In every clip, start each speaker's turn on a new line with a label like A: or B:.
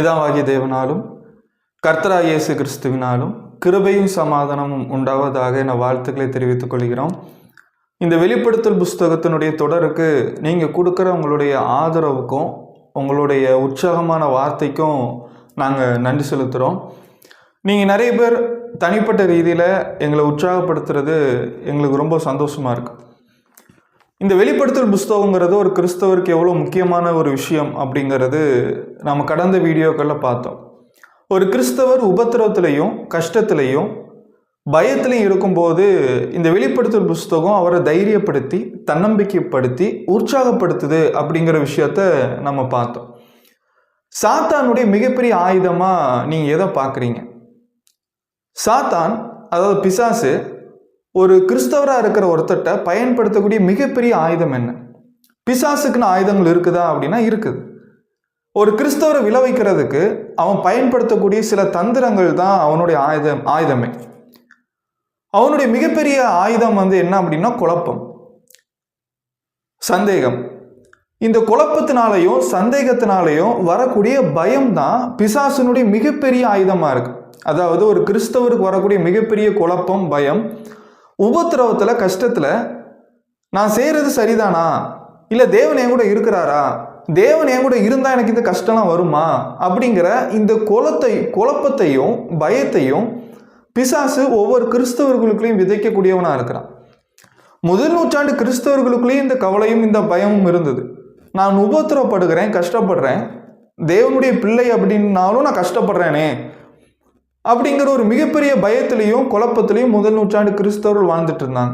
A: பிதாவாகிய தேவனாலும் கர்த்தராகிய இயேசு கிறிஸ்துவினாலும் கிருபையும் சமாதானமும் உண்டாவதாக என வாழ்த்துக்களை தெரிவித்துக் கொள்கிறோம். இந்த வெளிப்படுத்தல் புஸ்தகத்தினுடைய தொடருக்கு நீங்கள் கொடுக்குற உங்களுடைய ஆதரவுக்கும் உங்களுடைய உற்சாகமான வார்த்தைக்கும் நாங்கள் நன்றி செலுத்துகிறோம். நீங்கள் நிறைய பேர் தனிப்பட்ட ரீதியில் எங்களை உற்சாகப்படுத்துறது எங்களுக்கு ரொம்ப சந்தோஷமாக இருக்குது. இந்த வெளிப்படுத்தல் புஸ்தகங்கிறது ஒரு கிறிஸ்தவருக்கு எவ்வளோ முக்கியமான ஒரு விஷயம் அப்படிங்கிறது நம்ம கடந்த வீடியோக்களில் பார்த்தோம். ஒரு கிறிஸ்தவர் உபத்திரவத்திலையும் கஷ்டத்திலையும் பயத்திலையும் இருக்கும்போது இந்த வெளிப்படுத்தல் புஸ்தகம் அவரை தைரியப்படுத்தி தன்னம்பிக்கைப்படுத்தி உற்சாகப்படுத்துது அப்படிங்கிற விஷயத்த நம்ம பார்த்தோம். சாத்தானுடைய மிகப்பெரிய ஆயுதமாக நீங்கள் எதை பார்க்குறீங்க? சாத்தான், அதாவது பிசாசு, ஒரு கிறிஸ்தவராக இருக்கிற ஒருத்தட்ட பயன்படுத்தக்கூடிய மிகப்பெரிய ஆயுதம் என்ன? பிசாசுக்குன்னு ஆயுதங்கள் இருக்குதா அப்படின்னா இருக்குது. ஒரு கிறிஸ்தவரை விளைவிக்கிறதுக்கு அவன் பயன்படுத்தக்கூடிய சில தந்திரங்கள் தான் அவனுடைய ஆயுதமே. அவனுடைய மிகப்பெரிய ஆயுதம் என்ன அப்படின்னா குழப்பம், சந்தேகம். இந்த குழப்பத்தினாலையும் சந்தேகத்தினாலையும் வரக்கூடிய பயம் தான் பிசாசினுடைய மிகப்பெரிய ஆயுதமாக இருக்கு. அதாவது ஒரு கிறிஸ்தவருக்கு வரக்கூடிய மிகப்பெரிய குழப்பம், பயம், உபத்திரவத்தில், கஷ்டத்தில் நான் செய்கிறது சரிதானா, இல்லை தேவன் என் கூட இருக்கிறாரா, தேவன் என் கூட இருந்தால் எனக்கு இந்த கஷ்டம்லாம் வருமா அப்படிங்கிற இந்த குழப்பத்தையும் பயத்தையும் பிசாசு ஒவ்வொரு கிறிஸ்தவர்களுக்குள்ளேயும் விதைக்கக்கூடியவனாக இருக்கிறான். முதல் நூற்றாண்டு கிறிஸ்தவர்களுக்குள்ளேயும் இந்த கவலையும் இந்த பயமும் இருந்தது. நான் உபத்திரப்படுகிறேன், கஷ்டப்படுறேன், தேவனுடைய பிள்ளை அப்படின்னாலும் நான் கஷ்டப்படுறேனே அப்படிங்கிற ஒரு மிகப்பெரிய பயத்திலையும் குழப்பத்திலையும் முதல் நூற்றாண்டு கிறிஸ்தவர்கள் வாழ்ந்துட்டு இருந்தாங்க.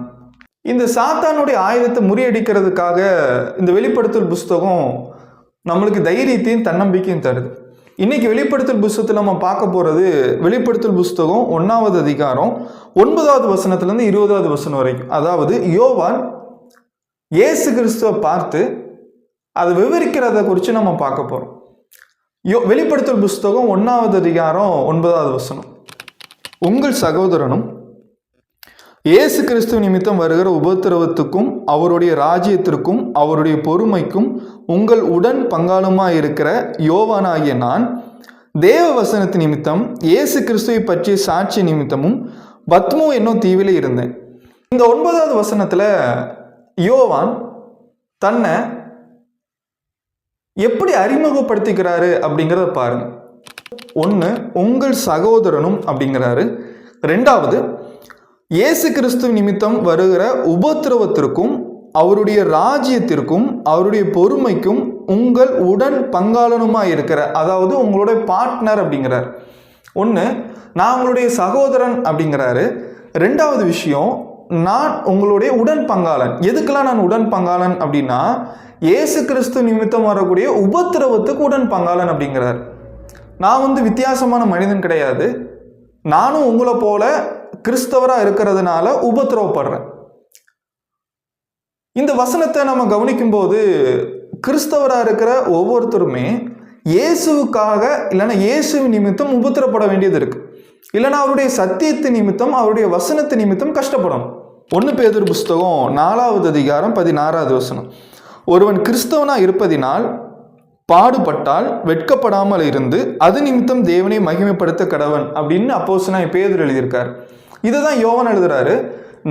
A: இந்த சாத்தானுடைய ஆயுதத்தை முறியடிக்கிறதுக்காக இந்த வெளிப்படுத்தல் புஸ்தகம் நம்மளுக்கு தைரியத்தையும் தன்னம்பிக்கையும் தருது. இன்னைக்கு வெளிப்படுத்தல் புஸ்தகத்தில் நம்ம பார்க்க போகிறது வெளிப்படுத்தல் புஸ்தகம் 1வது அதிகாரம் 9வது வசனத்திலிருந்து 20வது வசனம் வரைக்கும். அதாவது யோவான் இயேசு கிறிஸ்துவை பார்த்து அதை விவரிக்கிறத குறித்து நம்ம பார்க்க போகிறோம். வெளிப்படுத்தல் புஸ்தகம் 1வது அதிகாரம் 9வது வசனம். உங்கள் சகோதரனும் இயேசு கிறிஸ்து நிமித்தம் வருகிற உபத்திரவத்துக்கும் அவருடைய ராஜ்யத்திற்கும் அவருடைய பொறுமைக்கும் உங்கள் உடன் பங்காளுமாய் இருக்கிற யோவானாகிய நான் தேவ வசனத்து நிமித்தம் இயேசு கிறிஸ்துவை பற்றிய சாட்சி நிமித்தமும் பத்மோ என்னும் தீவிலே இருந்தேன். இந்த 9வது வசனத்தில் யோவான் தன்னை எப்படி அறிமுகப்படுத்திக்கிறாரு அப்படிங்கிறத பாருங்க. ஒன்று, உங்கள் சகோதரனும் அப்படிங்கிறாரு. ரெண்டாவது, இயேசு கிறிஸ்து நிமித்தம் வருகிற உபத்திரவத்திற்கும் அவருடைய ராஜ்யத்திற்கும் அவருடைய பொறுமைக்கும் உங்கள் உடன் பங்காளனுமாய் இருக்கிற, அதாவது உங்களுடைய பார்ட்னர் அப்படிங்கிறார். ஒன்று, நான் உங்களுடைய சகோதரன் அப்படிங்கிறாரு. ரெண்டாவது விஷயம், நான் உங்களுடைய உடன் பங்காளன். எதுக்கெல்லாம் நான் உடன் பங்காளன் அப்படின்னா இயேசு கிறிஸ்து நிமித்தம் வரக்கூடிய உபத்திரவத்துக்கு உடன் பங்காளன் அப்படிங்கிறார். நான் வித்தியாசமான மனிதன் கிடையாது. நானும் உங்களை போல கிறிஸ்தவராக இருக்கிறதுனால உபத்திரவப்படுறேன். இந்த வசனத்தை நம்ம கவனிக்கும் போது கிறிஸ்தவராக இருக்கிற ஒவ்வொருத்தருமே இயேசுவுக்காக இல்லைன்னா இயேசு நிமித்தம் உபத்திரப்பட வேண்டியது இருக்கு. இல்லைன்னா அவருடைய சத்தியத்து நிமித்தம் அவருடைய வசனத்து நிமித்தம் கஷ்டப்படணும். 1 பேதுரு புஸ்தகம் 4வது அதிகாரம் 16வது வசனம். ஒருவன் கிறிஸ்தவனாக இருப்பதினால் பாடுபட்டால் வெட்கப்படாமல் இருந்து அது நிமித்தம் தேவனை மகிமைப்படுத்த கடவன் அப்படின்னு அப்போஸ்தலனாகிய பேதுரு எழுதியிருக்கார். இதை தான் யோவான் எழுதுறாரு.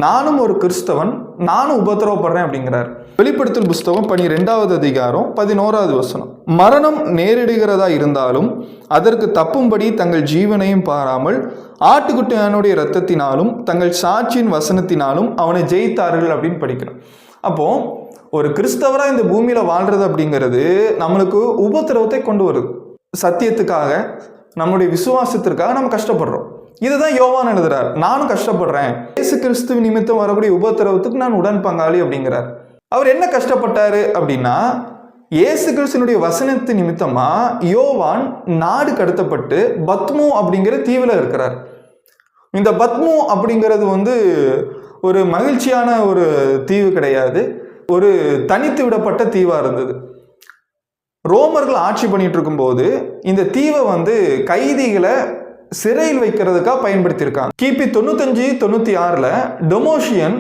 A: நானும் ஒரு கிறிஸ்தவன், நானும் உபத்திரவப்படுறேன் அப்படிங்கிறார். வெளிப்படுத்தல் புஸ்தகம் 12வது அதிகாரம் 11வது வசனம். மரணம் நேரிடுகிறதா இருந்தாலும் அதற்கு தப்பும்படி தங்கள் ஜீவனையும் பாராமல் ஆட்டுக்குட்டியானுடைய இரத்தத்தினாலும் தங்கள் சாட்சியின் வசனத்தினாலும் அவனை ஜெயித்தார்கள் அப்படின்னு படிக்கிறோம். அப்போ ஒரு கிறிஸ்தவராக இந்த பூமியில் வாழ்றது அப்படிங்கிறது நம்மளுக்கு உபத்திரவத்தை கொண்டு வருது. சத்தியத்துக்காக, நம்முடைய விசுவாசத்திற்காக நம்ம கஷ்டப்படுறோம். இதுதான் யோவான் எழுதுறார். நானும் கஷ்டப்படுறேன், இயேசு கிறிஸ்துவ நிமித்தம் வரக்கூடிய உபத்திரவத்துக்கு நான் உடன் பங்காளி அப்படிங்கிறார். அவர் என்ன கஷ்டப்பட்டாரு அப்படின்னா இயேசு கிறிஸ்துனுடைய வசனத்து நிமித்தமா யோவான் நாடு கடத்தப்பட்டு பத்மோ அப்படிங்கிற தீவில் இருக்கிறார். இந்த பத்மோ அப்படிங்கிறது ஒரு மகிழ்ச்சியான ஒரு தீவு கிடையாது, ஒரு தனித்து விடப்பட்ட தீவா இருந்தது. ரோமர்கள் ஆட்சி பண்ணிட்டு இருக்கும்போது இந்த தீவை கைதிகளை சிறையில் வைக்கிறதுக்காக பயன்படுத்தியிருக்காங்க. கிபி 95-96 டொமோஷியன்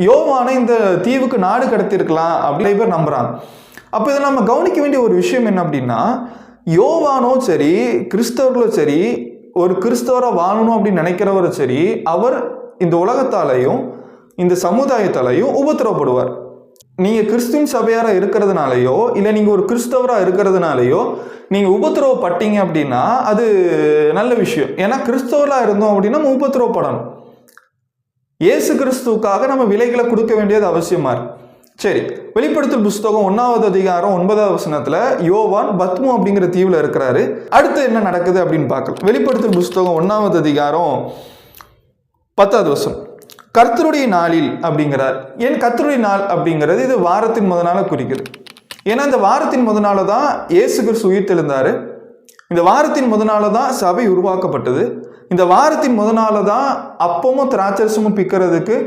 A: யோவானை இந்த தீவுக்கு நாடு கடத்திருக்கலாம் அப்படின்னு பேர் நம்புறாங்க. அப்போ இதை நம்ம கவனிக்க வேண்டிய ஒரு விஷயம் என்ன அப்படின்னா யோவானோ சரி, கிறிஸ்தவர்களும் சரி, ஒரு கிறிஸ்தவராக வாழணும் அப்படின்னு நினைக்கிறவரும் சரி, அவர் இந்த உலகத்தாலையும் இந்த சமுதாயத்தாலையும் உபத்திரவப்படுவார். நீங்கள் கிறிஸ்துவின் சபையாராக இருக்கிறதுனாலையோ இல்லை நீங்கள் ஒரு கிறிஸ்தவராக இருக்கிறதுனாலையோ நீங்கள் உபத்திரவப்பட்டீங்க அப்படின்னா அது நல்ல விஷயம். ஏன்னா கிறிஸ்தவராக இருந்தோம் அப்படின்னா நம்ம உபத்திரவப்படணும். இயேசு கிறிஸ்துவுக்காக நம்ம விலைகளை கொடுக்க வேண்டியது அவசியமா இருக்கு. சரி, வெளிப்படுத்தல் புஸ்தகம் 1வது அதிகாரம் 9வது வசனத்துல யோவான் பத்மு அப்படிங்கிற தீவுல இருக்கிறாரு. அடுத்து என்ன நடக்குது அப்படின்னு பார்க்கலாம். வெளிப்படுத்தல் புஸ்தகம் 1வது அதிகாரம் 10வது வசனம், கர்த்தருடைய நாளில் அப்படிங்கிறார். ஏன் கர்த்தருடைய நாள் அப்படிங்கிறது இது வாரத்தின் முத நாளை குறிக்குது. ஏன்னா இந்த வாரத்தின் முத நாளை தான் இயேசு கிறிஸ்து உயிர்த்தெழுந்தாரு. இந்த வாரத்தின் முத நாளை தான் சபை உருவாக்கப்பட்டது. இந்த வாரத்தின் முத நாளை தான் அப்பமும் திராட்சரசமும் பிக்கிறதுக்கு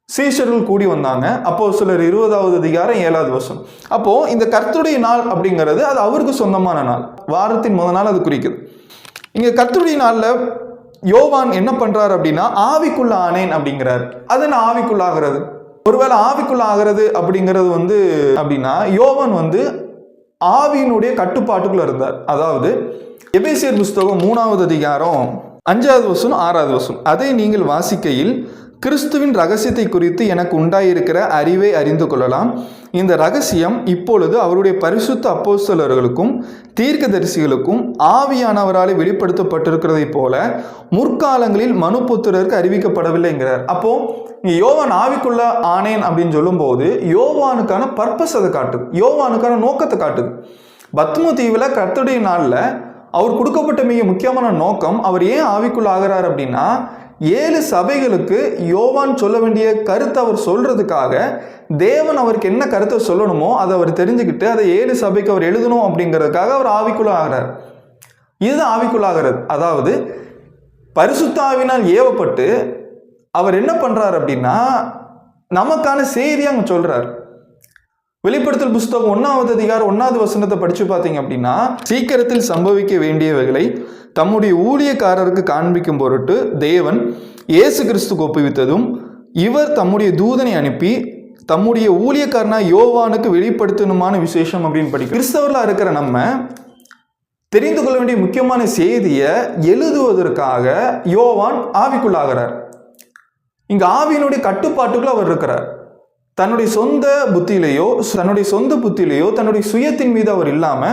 A: சீஷர்கள் கூடி வந்தாங்க. அப்போஸ்தலர் 20வது அதிகாரம் 7வது வசனம். அப்போ இந்த கர்த்தருடைய நாள் அப்படிங்கிறது அது அவருக்கு சொந்தமான நாள். வாரத்தின் முத நாள் அது குறிக்குது. இங்க கர்த்தருடைய நாள்ல யோவான் என்ன பண்றாரு அப்படின்னா ஆவிக்குள்ள ஆனேன் அப்படிங்கிறார். அது என்ன ஆவிக்குள்ளாகிறது? ஒருவேளை ஆவிக்குள்ளாகிறது அப்படிங்கிறது அப்படின்னா யோவான் ஆவியினுடைய கட்டுப்பாட்டுக்குள்ள இருந்தார். அதாவது எபேசியர் புஸ்தகம் 3வது அதிகாரம் 5வது வசனம் 6வது வசனம், அதை நீங்கள் வாசிக்கையில் கிறிஸ்துவின் ரகசியத்தை குறித்து எனக்கு உண்டாயிருக்கிற அறிவை அறிந்து கொள்ளலாம். இந்த ரகசியம் இப்பொழுது அவருடைய பரிசுத்த அப்போஸ்தலர்களுக்கும் தீர்க்கதரிசிகளுக்கும் ஆவியானவராலே வெளிப்படுத்தப்பட்டிருக்கிறதை போல முற்காலங்களில் மனுபுத்திரருக்கு அறிவிக்கப்படவில்லைங்கிறார். அப்போ யோவான் ஆவிக்குள்ள ஆனேன் அப்படின்னு சொல்லும்போது யோவானுக்கான பர்பஸ் அதை காட்டுது, யோவானுக்கான நோக்கத்தை காட்டுது. பத்மு தீவில் கர்த்தருடைய நாளில் அவர் கொடுக்கப்பட்ட மிக முக்கியமான நோக்கம், அவர் ஏன் ஆவிக்குள்ள ஆகிறார் அப்படின்னா 7 சபைகளுக்கு யோவான் சொல்ல வேண்டிய கருத்தை அவர் சொல்றதுக்காக தேவன் அவருக்கு என்ன கருத்தை சொல்லணுமோ அதை அவர் தெரிஞ்சுக்கிட்டு அதை 7 சபைக்கு அவர் எழுதணும் அப்படிங்கிறதுக்காக அவர் ஆவிக்குள்ள ஆகிறார். இது ஆவிக்குள்ள ஆகிறது. அதாவது பரிசுத்த ஆவியினால் ஏவப்பட்டு அவர் என்ன பண்றார் அப்படின்னா நமக்கான செய்தி அங்க சொல்றார். வெளிப்படுத்தல் புஸ்தகம் 1வது அதிகாரம் 1வது வசனத்தை படிச்சு பார்த்தீங்க அப்படின்னா, சீக்கிரத்தில் சம்பவிக்க வேண்டியவைகளை தம்முடைய ஊழியக்காரருக்கு காண்பிக்கும் பொருட்டு தேவன் இயேசு கிறிஸ்துக்கு ஒப்புவித்ததும் இவர் தம்முடைய தூதனை அனுப்பி தம்முடைய ஊழியக்காரனா யோவானுக்கு வெளிப்படுத்தணுமான விசேஷம் அப்படின்னு படிக்கும். கிறிஸ்தவர்களாக இருக்கிற நம்ம தெரிந்து கொள்ள வேண்டிய முக்கியமான செய்தியை எழுதுவதற்காக யோவான் ஆவிக்குள்ளாகிறார். இங்க ஆவியினுடைய கட்டுப்பாட்டுக்குள்ள அவர் இருக்கிறார். தன்னுடைய சொந்த புத்தியிலேயோ தன்னுடைய சுயத்தின் மீது அவர் இல்லாம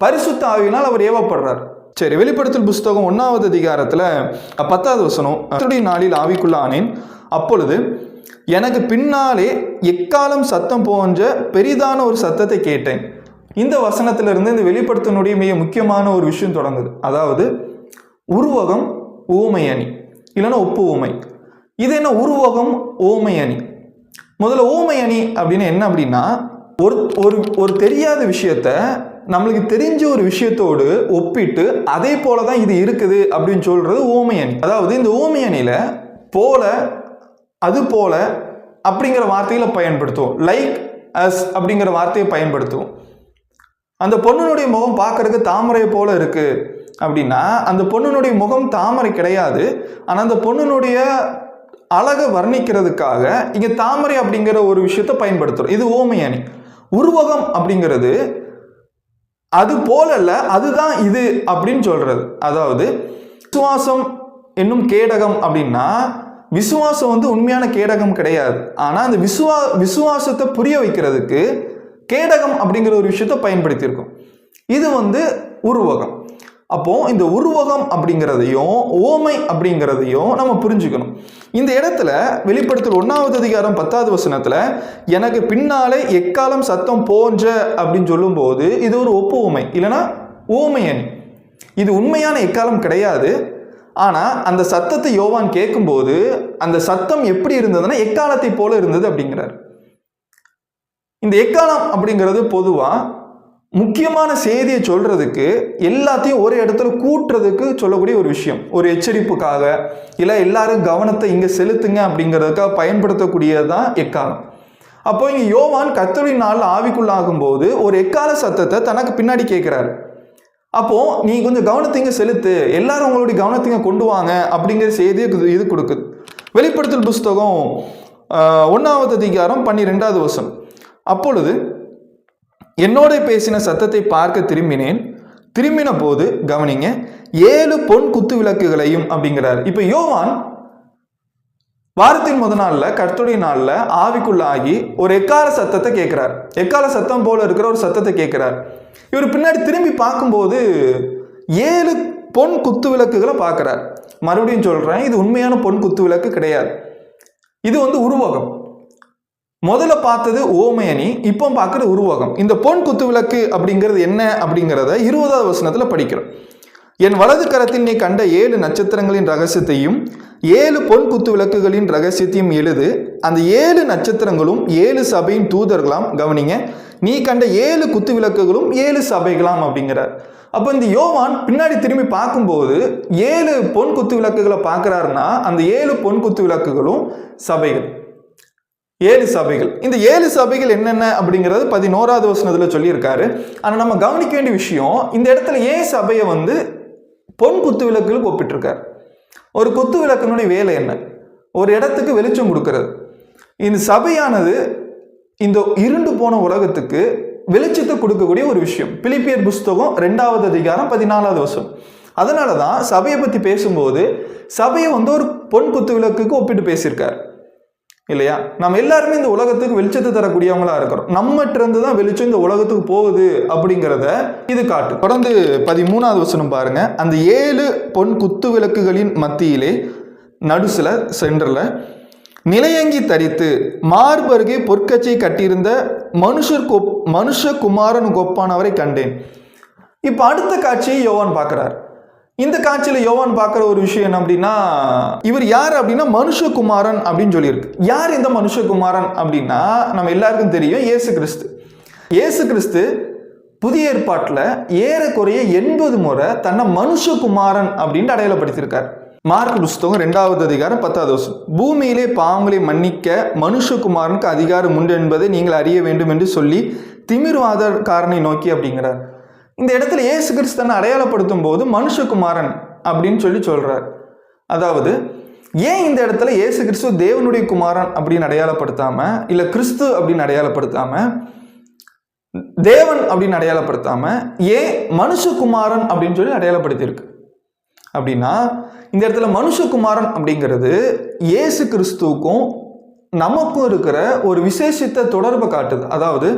A: பரிசுத்த ஆவியினால் அவர் ஏவப்படுறார். சரி, வெளிப்படுத்தல் புஸ்தகம் 1வது அதிகாரத்துல 10வது வசனம், கர்த்தருடைய நாளில் ஆவிக்குள்ள ஆனேன், அப்பொழுது எனக்கு பின்னாலே எக்காலம் சத்தம் போன்ற பெரிதான ஒரு சத்தத்தை கேட்டேன். இந்த வசனத்திலிருந்து இந்த வெளிப்படுத்தனுடைய மிக முக்கியமான ஒரு விஷயம் தொடங்குது. அதாவது உருவகம் ஊமை அணி இல்லைன்னா ஒப்பு ஊமை. இது என்ன உருவகம் ஊமை அணி? முதல்ல ஊமை அணி அப்படின்னு என்ன அப்படின்னா ஒரு தெரியாத விஷயத்த நம்மளுக்கு தெரிஞ்ச ஒரு விஷயத்தோடு ஒப்பிட்டு அதே போலதான் இது இருக்குது அப்படின்னு சொல்றது ஊமை அணி. அதாவது இந்த ஊமை அணியில போல, அது போல அப்படிங்கிற வார்த்தைகளை பயன்படுத்துவோம். லைக் அஸ் அப்படிங்கிற வார்த்தையை பயன்படுத்துவோம். அந்த பொண்ணுனுடைய முகம் பார்க்கறதுக்கு தாமரை போல இருக்கு அப்படின்னா அந்த பொண்ணுனுடைய முகம் தாமரை கிடையாது. ஆனால் அந்த பொண்ணுனுடைய அழகை வர்ணிக்கிறதுக்காக இங்க தாமரை அப்படிங்கிற ஒரு விஷயத்தை பயன்படுத்துறோம். இது ஊமை அணி. உருவகம் அப்படிங்கிறது அது போலல்ல, அதுதான் இது அப்படின்னு சொல்றது. அதாவது விசுவாசம் என்னும் கேடகம் அப்படின்னா விசுவாசம் உண்மையான கேடகம் கிடையாது. ஆனா அந்த விசுவாசத்தை புரிய வைக்கிறதுக்கு கேடகம் அப்படிங்கிற ஒரு விஷயத்தை பயன்படுத்தியிருக்கோம். இது உருவகம். அப்போ இந்த உருவகம் அப்படிங்கிறதையும் ஓமை அப்படிங்கிறதையும் நம்ம புரிஞ்சுக்கணும். இந்த இடத்துல வெளிப்படுத்தல் 1வது அதிகாரம் 10வது வசனத்துல எனக்கு பின்னாலே எக்காலம் சத்தம் போன்ற அப்படின்னு சொல்லும் போது இது ஒரு ஒப்பு ஊமை இல்லைன்னா ஊமை அணி. இது உண்மையான எக்காலம் கிடையாது. ஆனா அந்த சத்தத்தை யோவான் கேட்கும்போது அந்த சத்தம் எப்படி இருந்ததுன்னா எக்காலத்தை போல இருந்தது அப்படிங்கிறார். இந்த எக்காலம் அப்படிங்கிறது பொதுவா முக்கியமான செய்தியை சொல்றதுக்கு எல்லாத்தையும் ஒரு இடத்துல கூட்டுறதுக்கு சொல்லக்கூடிய ஒரு விஷயம். ஒரு எச்சரிப்புக்காக இல்லை எல்லாரும் கவனத்தை இங்க செலுத்துங்க அப்படிங்கிறதுக்காக பயன்படுத்தக்கூடியதுதான் எக்காலம். அப்போ இங்க யோவான் கர்த்தருடைய நாள் ஆவிக்குள்ளாகும் போது ஒரு எக்கால சத்தத்தை தனக்கு பின்னாடி கேட்கிறாரு. அப்போ நீ கொஞ்சம் கவனத்தைங்க செலுத்து, எல்லாரும் உங்களுடைய கவனத்தைங்க கொண்டு வாங்க அப்படிங்கிற செய்தியை இது கொடுக்குது. வெளிப்படுத்தல் புஸ்தகம் 1வது அதிகாரம் 12வது வசனம், அப்பொழுது என்னோட பேசின சத்தத்தை பார்க்க திரும்பினேன், திரும்பின போது கவனிங்க 7 பொன் குத்து விளக்குகளையும் அப்படிங்கிறார். இப்ப யோவான் வாரத்தின் முதல் நாள்ல கர்த்தருடைய நாள்ல ஆவிக்குள்ளாகி ஒரு எக்கால சத்தத்தை கேட்கிறார். எக்கால சத்தம் போல இருக்கிற ஒரு சத்தத்தை கேட்கிறார். இவர் பின்னாடி திரும்பி பார்க்கும்போது 7 பொன் குத்து விளக்குகளை பார்க்கிறார். மறுபடியும் சொல்றேன், இது உண்மையான பொன் குத்து விளக்கு கிடையாது. இது உருவகம். முதல்ல பார்த்தது ஓமையணி, இப்போ பார்க்குற உருவகம். இந்த பொன் குத்து விளக்கு அப்படிங்கிறது என்ன அப்படிங்கிறத 20வது வசனத்துல படிக்கிறோம். என் வலது கரத்தில் நீ கண்ட 7 நட்சத்திரங்களின் ரகசியத்தையும் 7 பொன் குத்து விளக்குகளின் ரகசியத்தையும் எழுது. அந்த 7 நட்சத்திரங்களும் 7 சபையின் தூதர்களாம். கவனிங்க, நீ கண்ட 7 குத்து விளக்குகளும் 7 சபைகளாம் அப்படிங்கிறார். அப்போ இந்த யோவான் பின்னாடி திரும்பி பார்க்கும்போது 7 பொன் குத்து விளக்குகளை பார்க்கிறாருன்னா அந்த 7 பொன் குத்து விளக்குகளும் சபைகள், 7 சபைகள். இந்த 7 சபைகள் என்னென்ன அப்படிங்கிறது 11வது வசனத்துல சொல்லியிருக்காரு. ஆனால் நம்ம கவனிக்க வேண்டிய விஷயம், இந்த இடத்துல ஏன் சபையை பொன் குத்து விளக்குகளுக்கு ஒப்பிட்டிருக்காரு. ஒரு குத்து விளக்கினுடைய வேலை என்ன? ஒரு இடத்துக்கு வெளிச்சம் கொடுக்கிறது. இந்த சபையானது இந்த இருண்டு போன உலகத்துக்கு வெளிச்சத்தை கொடுக்கக்கூடிய ஒரு விஷயம். பிலிப்பியர் புஸ்தகம் 2வது அதிகாரம் 14வது வசனம். அதனாலதான் சபையை பத்தி பேசும்போது சபையை ஒரு பொன் குத்து விளக்குக்கு ஒப்பிட்டு பேசியிருக்காரு இல்லையா? நம்ம எல்லாருமே இந்த உலகத்துக்கு வெளிச்சத்தை தரக்கூடியவங்களா இருக்கிறோம். நம்மகிட்ட இருந்து தான் வெளிச்சம் இந்த உலகத்துக்கு போகுது அப்படிங்கிறத இது காட்டு. தொடர்ந்து 13வது வசனம் பாருங்க. அந்த 7 பொன் குத்து விளக்குகளின் மத்தியிலே நடுசுல சென்டர்ல நிலையங்கி தரித்து மார்பருகே பொற்கச்சை கட்டியிருந்த மனுஷகுமாரன் கொப்பானவரை கண்டேன். இப்ப அடுத்த காட்சியை யோவான் பார்க்கிறார். இந்த காட்சியில யோவான் பார்க்கிற ஒரு விஷயம் என்ன அப்படின்னா, இவர் யார் அப்படின்னா மனுஷகுமாரன் அப்படின்னு சொல்லியிருக்கு. யார் இந்த மனுஷகுமாரன் அப்படின்னா நம்ம எல்லாருக்கும் தெரியும், இயேசு கிறிஸ்து. இயேசு கிறிஸ்து புதிய ஏற்பாட்டில் ஏறக்குறைய 80 முறை தன்னை மனுஷகுமாரன் அப்படின்னு அடையாளப்படுத்தியிருக்கார். மார்க் புஸ்தகம் 2வது அதிகாரம் 10வது வசனம். பூமியிலே பாவங்களை மன்னிக்க மனுஷகுமாரனுக்கு அதிகாரம் உண்டு என்பதை நீங்கள் அறிய வேண்டும் என்று சொல்லி திமிர்வாதக்காரனை நோக்கி அப்படிங்கிறார். இந்த இடத்துல இயேசு கிறிஸ்து தன்னை அடையாளப்படுத்தும் போது மனுஷகுமாரன் அப்படின்னு சொல்றார். அதாவது ஏன் இந்த இடத்துல இயேசு கிறிஸ்து தேவனுடைய குமாரன் அப்படின்னு அடையாளப்படுத்தாம, இல்ல கிறிஸ்து அப்படின்னு அடையாளப்படுத்தாம, தேவன் அப்படின்னு அடையாளப்படுத்தாம, ஏன் மனுஷகுமாரன் அப்படின்னு சொல்லி அடையாளப்படுத்தியிருக்கு அப்படின்னா, இந்த இடத்துல மனுஷகுமாரன் அப்படிங்கிறது இயேசு கிறிஸ்துவுக்கும் நமக்கும் இருக்கிற ஒரு விசேஷித்த தொடர்பை காட்டுது. அதாவது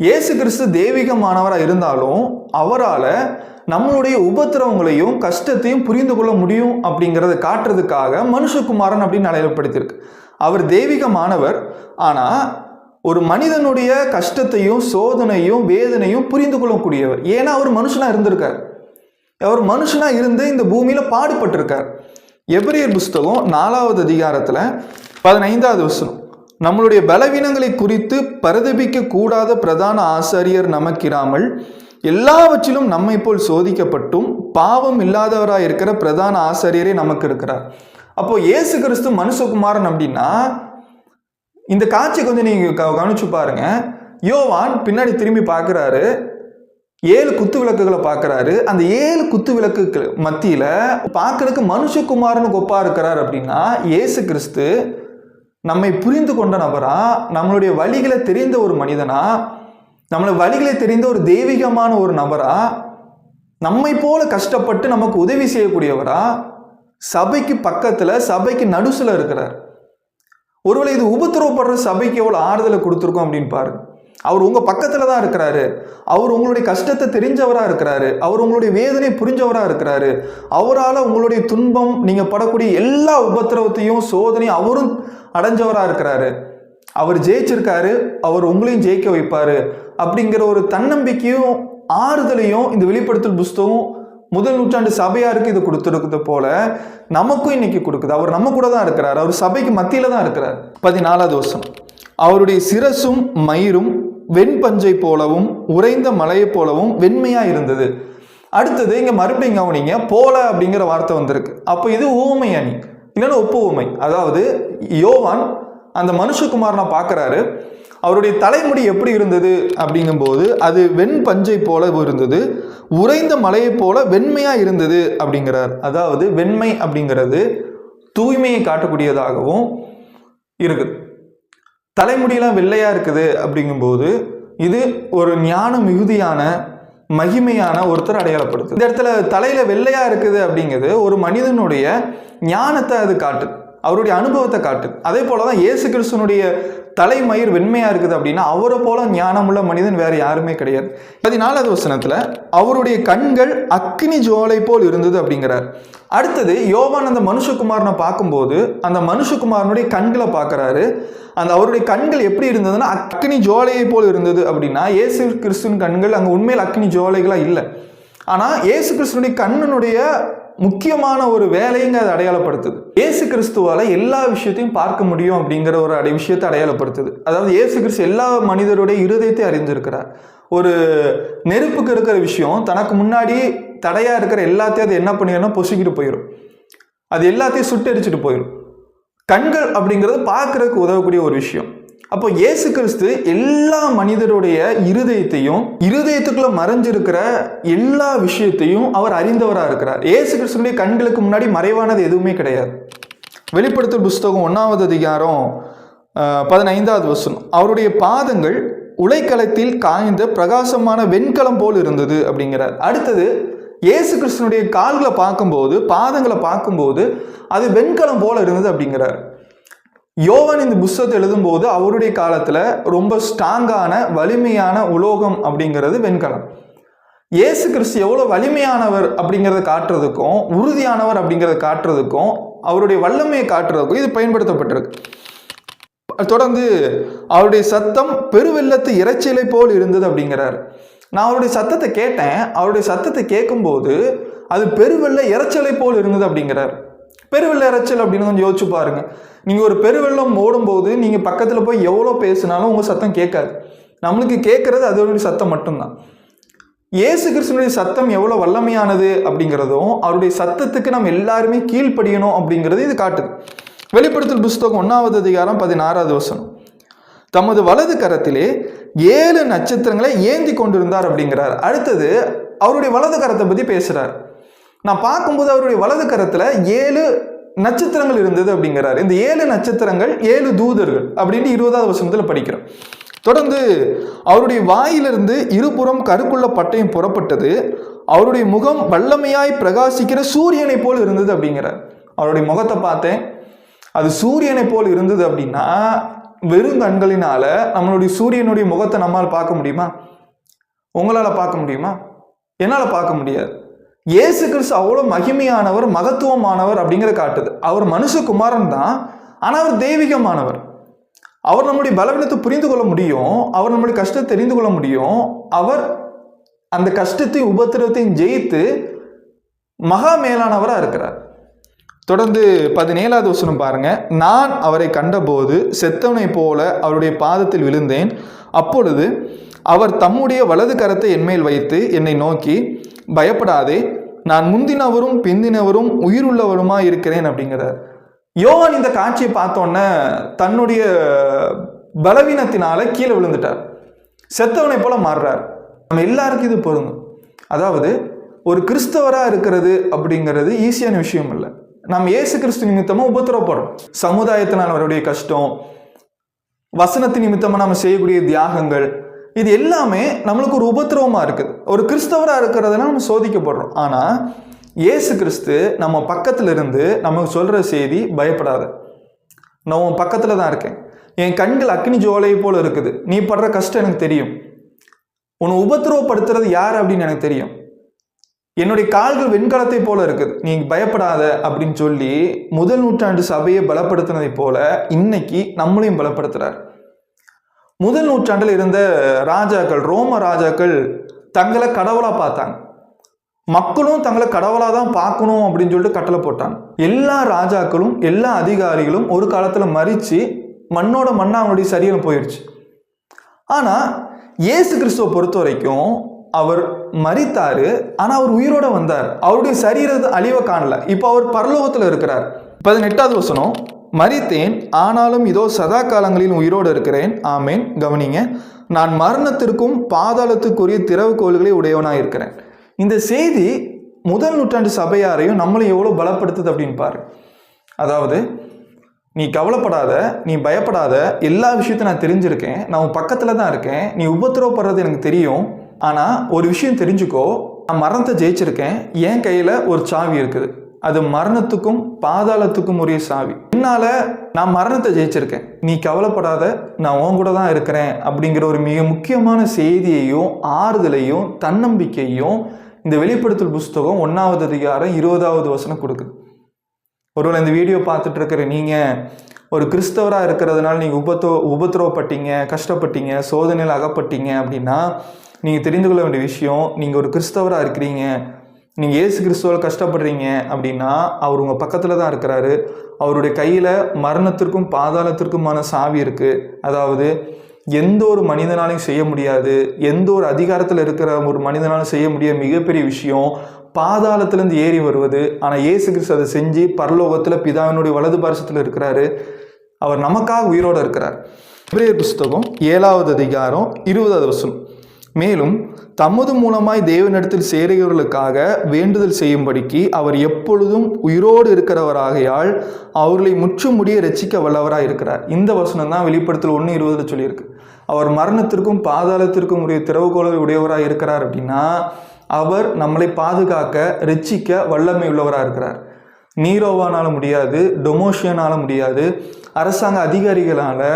A: இயேசு கிறிஸ்து தெய்வீகமானவராக இருந்தாலும் அவரால் நம்மளுடைய உபத்திரவங்களையும் கஷ்டத்தையும் புரிந்து கொள்ள முடியும் அப்படிங்கிறத காட்டுறதுக்காக மனுஷகுமாரன் அப்படின்னு அடையாளப்படுத்தியிருக்கு. அவர் தெய்வீகமானவர், ஆனால் ஒரு மனிதனுடைய கஷ்டத்தையும் சோதனையும் வேதனையும் புரிந்து கொள்ளக்கூடியவர். ஏன்னா அவர் மனுஷனாக இருந்திருக்கார். அவர் மனுஷனாக இருந்து இந்த பூமியில் பாடுபட்டிருக்கார். எபிரேயர் புஸ்தகம் 4வது அதிகாரத்தில் 15வது வசனம். நம்மளுடைய பலவீனங்களை குறித்து பரிதபிக்க கூடாத பிரதான ஆசாரியர் நமக்கிராமல் எல்லாவற்றிலும் நம்மை போல் சோதிக்கப்பட்டும் பாவம் இல்லாதவராக இருக்கிற பிரதான ஆசாரியரே நமக்கு இருக்கிறார். அப்போ இயேசு கிறிஸ்து மனுஷகுமாரன் அப்படின்னா இந்த காட்சி கொஞ்சம் நீங்க கவனிச்சு பாருங்க. யோவான் பின்னாடி திரும்பி பார்க்கிறாரு, 7 குத்து விளக்குகளை பார்க்கிறாரு. அந்த 7 குத்து விளக்குகள் மத்தியில பார்க்கறதுக்கு மனுஷகுமாரனுக்கு ஒப்பா இருக்கிறார். அப்படின்னா இயேசு கிறிஸ்து நம்மை புரிந்து கொண்ட நபரா, நம்மளுடைய வழிகளை தெரிந்த ஒரு மனிதனா, நம்மளை வழிகளை தெரிந்த ஒரு தெய்வீகமான ஒரு நபரா, நம்மை போல கஷ்டப்பட்டு நமக்கு உதவி செய்யக்கூடியவரா, சபைக்கு பக்கத்துல சபைக்கு நடுசுல இருக்கிறார். ஒருவேளை இது உபத்திரவப்படுற சபைக்கு எவ்வளவு ஆறுதலை கொடுத்துருக்கோம் அப்படின்னு பாருங்க. அவர் உங்க பக்கத்துல தான் இருக்கிறாரு. அவர் உங்களுடைய கஷ்டத்தை தெரிஞ்சவரா இருக்கிறாரு. அவர் உங்களுடைய வேதனை புரிஞ்சவரா இருக்கிறாரு. அவரால் உங்களுடைய துன்பம், நீங்க படக்கூடிய எல்லா உபத்திரவத்தையும் சோதனையும் அவரும் அடைஞ்சவரா இருக்கிறாரு. அவர் ஜெயிச்சிருக்காரு, அவர் உங்களையும் ஜெயிக்க வைப்பாரு அப்படிங்கிற ஒரு தன்னம்பிக்கையும் ஆறுதலையும் இந்த வெளிப்படுத்தல் புஸ்தகம் முதல் நூற்றாண்டு சபையாருக்கு இது கொடுத்துருக்குது போல நமக்கும் இன்னைக்கு கொடுக்குது. அவர் நம்ம கூட தான் இருக்கிறார். அவர் சபைக்கு மத்தியில தான் இருக்கிறார். 14வது வசனம். அவருடைய சிரசும் மயிரும் வெண்பஞ்சை போலவும் உறைந்த மலையை போலவும் வெண்மையா இருந்தது. அடுத்தது இங்க மறுபடியும் கவனிங்க, போல அப்படிங்கிற வார்த்தை வந்திருக்கு. அப்போ இது ஊமை அணி, இல்லைன்னா ஒப்பு ஊமை. அதாவது யோவான் அந்த மனுஷகுமாரனை பார்க்கிறாரு. அவருடைய தலைமுடி எப்படி இருந்தது அப்படிங்கும்போது அது வெண்பஞ்சை போல இருந்தது, உறைந்த மலையை போல வெண்மையா இருந்தது அப்படிங்கிறார். அதாவது வெண்மை அப்படிங்கிறது தூய்மையை காட்டக்கூடியதாகவும் இருக்குது. தலைமுடியெல்லாம் வெள்ளையா இருக்குது அப்படிங்கும்போது இது ஒரு ஞான மிகுதியான மகிமையான ஒருத்தர் அடையாளப்படுத்துது. இந்த இடத்துல தலையில வெள்ளையா இருக்குது அப்படிங்கிறது ஒரு மனிதனுடைய ஞானத்தை அது காட்டுது, அவருடைய அனுபவத்தை காட்டுது. அதே போலதான் இயேசு கிறிஸ்துனுடைய தலைமயிர் வெண்மையா இருக்குது அப்படின்னா அவரை போல ஞானமுள்ள மனிதன் வேற யாருமே கிடையாது. 14வது வசனத்துல அவருடைய கண்கள் அக்கினி ஜுவாலை போல் இருந்தது அப்படிங்கிறார். அடுத்தது யோவான் அந்த மனுஷகுமாரனை பார்க்கும்போது அந்த மனுஷகுமாரனுடைய கண்களை பார்க்கறாரு. அந்த அவருடைய கண்கள் எப்படி இருந்ததுன்னா அக்கினி ஜுவாலையை போல் இருந்தது. அப்படின்னா இயேசு கிறிஸ்துவின் கண்கள் அங்க உண்மையில் அக்கினி ஜுவாலைகளா இல்லை. ஆனா இயேசு கிறிஸ்துனுடைய கண்ணனுடைய முக்கியமான ஒரு வேலைங்க அதை அடையாளப்படுத்துது. இயேசு கிறிஸ்துவால எல்லா விஷயத்தையும் பார்க்க முடியும் அப்படிங்கிற ஒரு விஷயத்தை அடையாளப்படுத்துது. அதாவது இயேசு கிறிஸ்து எல்லா மனிதருடைய இருதயத்தை அறிஞ்சிருக்கிறார். ஒரு நெருப்புக்கு இருக்கிற விஷயம் தனக்கு முன்னாடி தடையா இருக்கிற எல்லாத்தையும் அது என்ன பண்ணிடும், பொசுக்கிட்டு போயிடும், அது எல்லாத்தையும் சுட்டெரிச்சிட்டு போயிடும். கண்கள் அப்படிங்கிறது பார்க்கறதுக்கு உதவக்கூடிய ஒரு விஷயம். அப்போ இயேசு கிறிஸ்து எல்லா மனிதருடைய இருதயத்துக்குள்ள மறைஞ்சிருக்கிற எல்லா விஷயத்தையும் அவர் அறிந்தவராக இருக்கிறார். இயேசு கிறிஸ்துடைய கண்களுக்கு முன்னாடி மறைவானது எதுவுமே கிடையாது. வெளிப்படுத்தல் புஸ்தகம் 1வது அதிகாரம் 15வது வசனம், அவருடைய பாதங்கள் உலைக்களத்தில் காய்ந்த பிரகாசமான வெண்கலம் போல் இருந்தது அப்படிங்கிறார். அடுத்தது இயேசு கிறிஸ்துனுடைய கால்களை பார்க்கும்போது, பாதங்களை பார்க்கும்போது அது வெண்கலம் போல இருந்தது அப்படிங்கிறார். யோவான் இந்த புஸ்தகத்தை எழுதும்போது அவருடைய காலத்துல ரொம்ப ஸ்ட்ராங்கான வலிமையான உலோகம் அப்படிங்கிறது வெண்கலம். இயேசு கிறிஸ்து எவ்வளவு வலிமையானவர் அப்படிங்கிறத காட்டுறதுக்கும் உறுதியானவர் அப்படிங்கிறத காட்டுறதுக்கும் அவருடைய வல்லமையை காட்டுறதுக்கும் இது பயன்படுத்தப்பட்டிருக்கு. தொடர்ந்து அவருடைய சத்தம் பெருவெள்ளத்து இறைச்சலை போல் இருந்தது அப்படிங்கிறார். நான் அவருடைய சத்தத்தை கேட்டேன். அவருடைய சத்தத்தை கேட்கும்போது அது பெருவெள்ள இறைச்சலை போல் இருந்தது அப்படிங்கிறார். பெருவெள்ள இறைச்சல் அப்படின்னு கொஞ்சம் யோசிச்சு பாருங்க. நீங்க ஒரு பெருவெள்ளம் ஓடும்போது நீங்க பக்கத்துல போய் எவ்வளவு பேசினாலும் உங்க சத்தம் கேட்காது. நம்மளுக்கு கேட்கறது அதோடைய சத்தம் மட்டும்தான். இயேசு கிறிஸ்துனுடைய சத்தம் எவ்வளவு வல்லமையானது அப்படிங்கிறதும் அவருடைய சத்தத்துக்கு நம்ம எல்லாருமே கீழ்ப்படியணும் அப்படிங்கிறது இது காட்டுது. வெளிப்படுத்தல் புஸ்தகம் 1வது அதிகாரம் 16வது வசனம், தமது வலது கரத்திலே 7 நட்சத்திரங்களை ஏந்தி கொண்டிருந்தார் அப்படிங்கிறார். அடுத்தது அவருடைய வலது கரத்தை பத்தி பேசுறார். நான் பார்க்கும்போது அவருடைய வலது கரத்துல 7 நட்சத்திரங்கள் இருந்தது அப்படிங்கிறார். இந்த 7 நட்சத்திரங்கள் 7 தூதர்கள் அப்படின்னு 20வது வசனத்துல படிக்கிறோம். தொடர்ந்து அவருடைய வாயிலிருந்து இருபுறம் கருக்குள்ள பட்டயம் புறப்பட்டது, அவருடைய முகம் வல்லமையாய் பிரகாசிக்கிற சூரியனை போல் இருந்தது அப்படிங்கிறார். அவருடைய முகத்தை பார்த்தேன், அது சூரியனை போல் இருந்தது. அப்படின்னா வெறும் கண்களினால நம்மளுடைய சூரியனுடைய முகத்தை நம்மால் பார்க்க முடியுமா? உங்களால பார்க்க முடியுமா? என்னால பார்க்க முடியாது. இயேசு கிறிஸ்து அவ்வளவு மகிமையானவர், மகத்துவமானவர் அப்படிங்கிறத காட்டுது. அவர் மனுஷகுமாரன் தான், ஆனா அவர் தெய்வீகமானவர். அவர் நம்முடைய பலவீனத்தை புரிந்து கொள்ள முடியும், அவர் நம்முடைய கஷ்டத்தை தெரிந்து கொள்ள முடியும். அவர் அந்த கஷ்டத்தையும் உபத்திரவத்தையும் ஜெயித்து மகா மேலானவரா இருக்கிறார். தொடர்ந்து 17வது வசனம் பாருங்க, நான் அவரை கண்டபோது செத்தவனை போல அவருடைய பாதத்தில் விழுந்தேன். அப்பொழுது அவர் தம்முடைய வலது கரத்தை என்மேல் வைத்து என்னை நோக்கி, பயப்படாதே, நான் முந்தினவரும் பிந்தினவரும் உயிருள்ளவருமா இருக்கிறேன் அப்படிங்கிறார். யோவான் இந்த காட்சியை பார்த்தோன்னே தன்னுடைய பலவீனத்தினால கீழே விழுந்துட்டார், செத்தவனை போல மாறுறார். நம்ம எல்லாருக்கும் இது பொருந்தும். அதாவது ஒரு கிறிஸ்தவரா இருக்கிறது அப்படிங்கிறது ஈஸியான விஷயம் இல்லை. நம்ம இயேசு கிறிஸ்து நிமித்தமா உபத்திரவப்படுறோம். சமுதாயத்தினால் அவருடைய கஷ்டம், வசனத்தின் நிமித்தமா நம்ம செய்யக்கூடிய தியாகங்கள், இது எல்லாமே நம்மளுக்கு ஒரு உபத்திரவமா இருக்குது. ஒரு கிறிஸ்தவரா இருக்கிறதுனா நம்ம சோதிக்கப்படுறோம். ஆனா இயேசு கிறிஸ்து நம்ம பக்கத்துல இருந்து நமக்கு சொல்ற செய்தி, பயப்படாத, நான் உன் பக்கத்துல தான் இருக்கேன், என் கண்கள் அக்னி ஜுவாலை போல இருக்குது, நீ படுற கஷ்டம் எனக்கு தெரியும், உன்னை உபத்திரவப்படுத்துறது யார் அப்படின்னு எனக்கு தெரியும், என்னுடைய கால்கள் வெண்கலத்தை போல இருக்குது, நீ பயப்படாத அப்படின்னு சொல்லி முதல் நூற்றாண்டு சபையை பலப்படுத்தினதை போல இன்னைக்கு நம்மளையும் பலப்படுத்துறார். முதல் நூற்றாண்டில் இருந்த ராஜாக்கள், ரோம ராஜாக்கள் தங்களை கடவுளா பார்த்தாங்க. மக்களும் தங்களை கடவுளா தான் பார்க்கணும் அப்படின்னு சொல்லிட்டு கட்டளை போட்டாங்க. எல்லா ராஜாக்களும் எல்லா அதிகாரிகளும் ஒரு காலத்துல மறிச்சு மண்ணோட மண்ணா அவனுடைய சரீரம் போயிடுச்சு. ஆனா இயேசு கிறிஸ்துவை பொறுத்த வரைக்கும் அவர் மரித்தாரு, ஆனா அவர் உயிரோட வந்தார். அவருடைய சரீரத்தை அழிவை காணல. இப்ப அவர் பரலோகத்துல இருக்கிறார். 18வது வசனம், மரித்தேன், ஆனாலும் இதோ சதா காலங்களில் உயிரோடு இருக்கிறேன். ஆமேன். கவனிங்க, நான் மரணத்திற்கும் பாதாளத்துக்குரிய திறவுகோல்களை உடையவனாக இருக்கிறேன். இந்த செய்தி முதல் நூற்றாண்டு சபையாரையும் நம்மளையும் எவ்வளோ பலப்படுத்துது அப்படின்னு பாரு. அதாவது நீ கவலைப்படாத, நீ பயப்படாத, எல்லா விஷயத்தையும் நான் தெரிஞ்சிருக்கேன், நான் உன் பக்கத்தில் தான் இருக்கேன், நீ உபத்திரவப்படுறது எனக்கு தெரியும், ஆனால் ஒரு விஷயம் தெரிஞ்சுக்கோ, நான் மரணத்தை ஜெயிச்சிருக்கேன். என் கையில் ஒரு சாவி இருக்குது. அது மரணத்துக்கும் பாதாளத்துக்கும் உரிய சாவி. என்னால் நான் மரணத்தை ஜெயிச்சிருக்கேன், நீ கவலைப்படாத, நான் உன் கூட தான் இருக்கிறேன் அப்படிங்கிற ஒரு மிக முக்கியமான செய்தியையும் ஆறுதலையும் தன்னம்பிக்கையும் இந்த வெளிப்படுத்தல் புஸ்தகம் 1வது அதிகாரம் 20வது வசனம் கொடுக்குது. ஒருவேளை இந்த வீடியோ பார்த்துட்டு இருக்கிற நீங்கள் ஒரு கிறிஸ்தவராக இருக்கிறதுனால நீங்கள் உபத்திரவப்பட்டீங்க, கஷ்டப்பட்டீங்க, சோதனையில் அகப்பட்டீங்க அப்படின்னா நீங்கள் தெரிந்து கொள்ள வேண்டிய விஷயம், நீங்கள் ஒரு கிறிஸ்தவராக இருக்கிறீங்க, நீங்கள் இயேசு கிறிஸ்துவால் கஷ்டப்படுறீங்க அப்படின்னா அவர் உங்கள் பக்கத்தில் தான் இருக்கிறாரு. அவருடைய கையில் மரணத்திற்கும் பாதாளத்திற்குமான சாவி இருக்குது. அதாவது எந்த ஒரு மனிதனாலையும் செய்ய முடியாது, எந்த ஒரு அதிகாரத்தில் இருக்கிற ஒரு மனிதனாலும் செய்ய முடிய மிகப்பெரிய விஷயம் பாதாளத்திலேருந்து ஏறி வருவது. ஆனால் இயேசு கிறிஸ்து அதை செஞ்சு பரலோகத்தில் பிதாவினுடைய வலது பாரசத்தில் இருக்கிறாரு. அவர் நமக்காக உயிரோடு இருக்கிறார். எபிரேயர் புஸ்தகம் 7வது அதிகாரம் 20வது வசனம், மேலும் தமது மூலமாய் தேவனிடத்தில் சேருகிறவர்களுக்காக வேண்டுதல் செய்யும்படிக்கு அவர் எப்பொழுதும் உயிரோடு இருக்கிறவராகையால் அவர்களை முற்றுமுடிய ரட்சிக்க வல்லவராக இருக்கிறார். இந்த வசனம் தான் வெளிப்படுத்தல் 1:20 சொல்லியிருக்கு. அவர் மரணத்திற்கும் பாதாளத்திற்கும் உரிய திறவுகோலை உடையவராக இருக்கிறார் அப்படின்னா அவர் நம்மளை பாதுகாக்க ரட்சிக்க வல்லமை உள்ளவராக இருக்கிறார். நீரோவானால முடியாது, டொமோஷியனால முடியாது, அரசாங்க அதிகாரிகளால்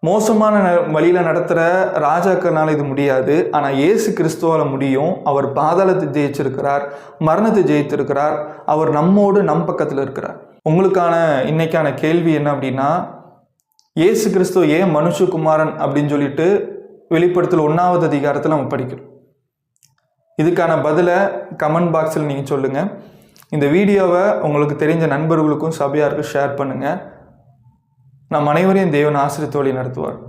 A: மோசமான வழியில் நடத்துகிற ராஜாக்கள்னால இது முடியாது. ஆனால் இயேசு கிறிஸ்துவால் முடியும். அவர் பாதாளத்தை ஜெயிச்சிருக்கிறார், மரணத்தை ஜெயித்திருக்கிறார். அவர் நம்மோடு நம் பக்கத்தில் இருக்கிறார். உங்களுக்கான இன்னைக்கான கேள்வி என்ன அப்படின்னா, இயேசு கிறிஸ்துவ ஏன் மனுஷகுமாரன் அப்படின்னு சொல்லிட்டு வெளிப்படுத்தல் 1வது அதிகாரத்தில் நம்ம படிக்கிறோம். இதுக்கான பதிலை கமெண்ட் பாக்ஸில் நீங்கள் சொல்லுங்கள். இந்த வீடியோவை உங்களுக்கு தெரிஞ்ச நண்பர்களுக்கும் சபையாருக்கும் ஷேர் பண்ணுங்கள். நம் அனைவரையும் தேவன் ஆசீர்வதித்து வழி நடத்துவார்.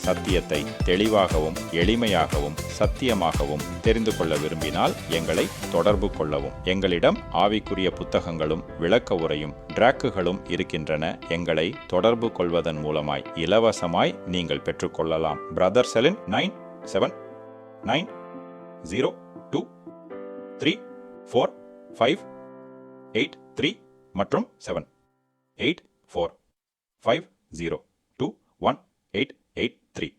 B: சத்தியத்தை தெளிவாகவும் எளிமையாகவும் சத்தியமாகவும் தெரிந்து கொள்ள விரும்பினால் எங்களை தொடர்பு கொள்ளவும். எங்களிடம் ஆவிக்குரிய புத்தகங்களும் விளக்க உரையும் டிராக்குகளும் இருக்கின்றன. எங்களை தொடர்பு கொள்வதன் மூலமாய் இலவசமாய் நீங்கள் பெற்றுக்கொள்ளலாம். பிரதர் செலின் 9790234583 மற்றும் 78450218883.